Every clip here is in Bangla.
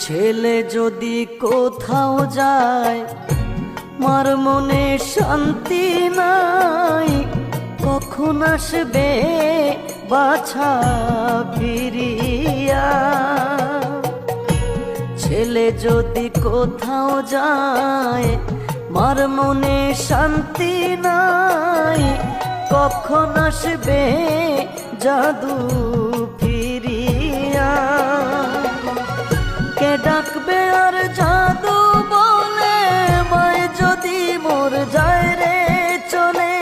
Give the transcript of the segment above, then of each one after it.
ছেলে যদি কোথাও যায় মার মনে শান্তি নাই, কখন আসবে বাছা ফিরিয়া। ছেলে যদি কোথাও যায় মার মনে শান্তি নাই, কখন আসবে জাদু ফিরিয়া। কে ডাকবে আর জাদু বলে মায় যদি মোর যায় রে চলে।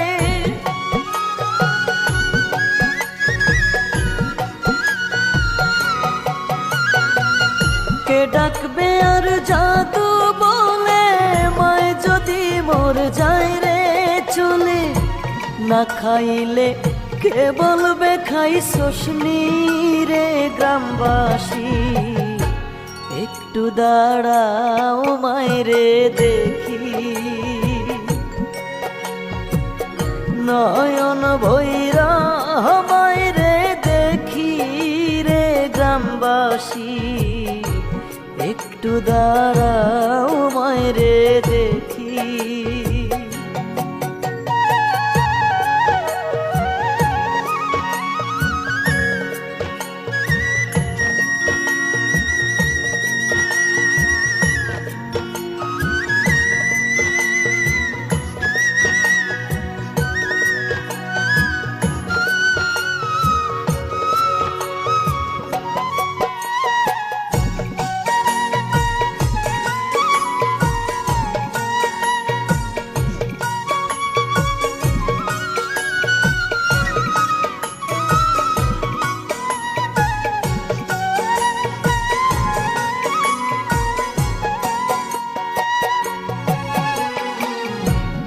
কে ডাকবে আর জাদু বলে মায় যদি মোর যায় রে চলে। না খাইলে কে বলবে খাইছসনি রে গ্রামবাসী। একটু দাঁড়াও মায়রে দেখি, নয়ন ভৈরা মায়রে দেখি রে গ্রামবাসী। একটু দাঁড়াও মায়রে দেখি।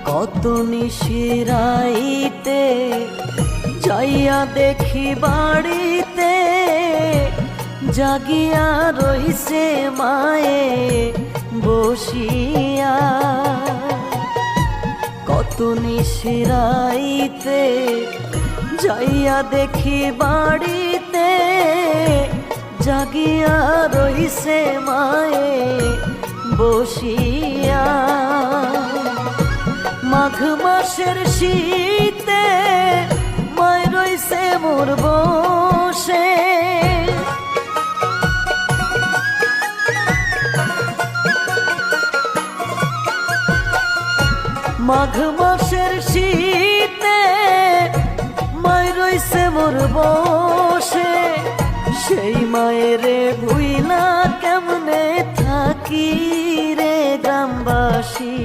কত নিশিরাইতে যাইয়া দেখি বাড়িতে, জাগিয়া রইছে মায়ে বসিয়া। কত নিশিরাইতে যাইয়া দেখি বাড়িতে, জাগিয়া রইছে মায়ে বসিয়া। মাঘ মাসের শীতে মায় রইছে মোর বসে। মাঘ মাসের শীতে মায় রইছে মোর বসে। সেই মায়েরে ভুইলা কেমনে থাকি রে গ্রামবাসী।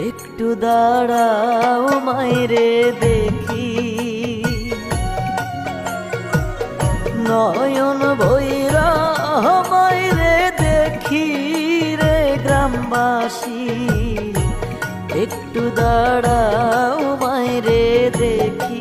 একটু দাঁড়াও মায়রে দেখি, নয়ন ভৈরা মায়রে দেখি রে গ্রামবাসী। একটু দাঁড়াও মায়রে দেখি।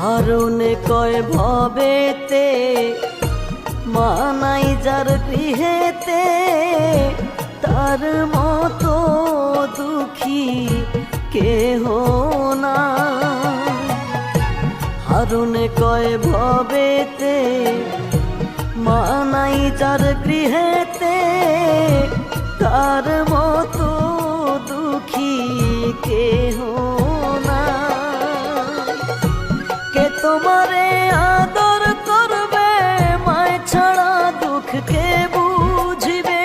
হারুনে কয় ভবেতে মানাই যার গৃহেতে, তার মতো দুঃখী কেহ না। হারুনে কয় ভবেতে মানাই যার গৃহেতে, তার মতো দুঃখী কেহ না। কে তোমারে আদর করবে মায় ছাড়া দুঃখ কে বুঝবে।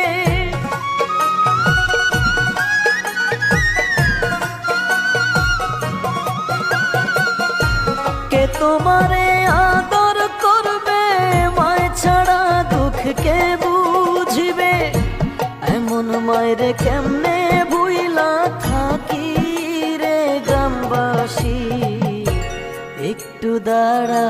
কে তোমারে আদর করবে মায় কে বুঝিবে এমন মায়েরে কেমনে ভুইলা থাকি রে গ্রামবাসী একটু দাঁড়া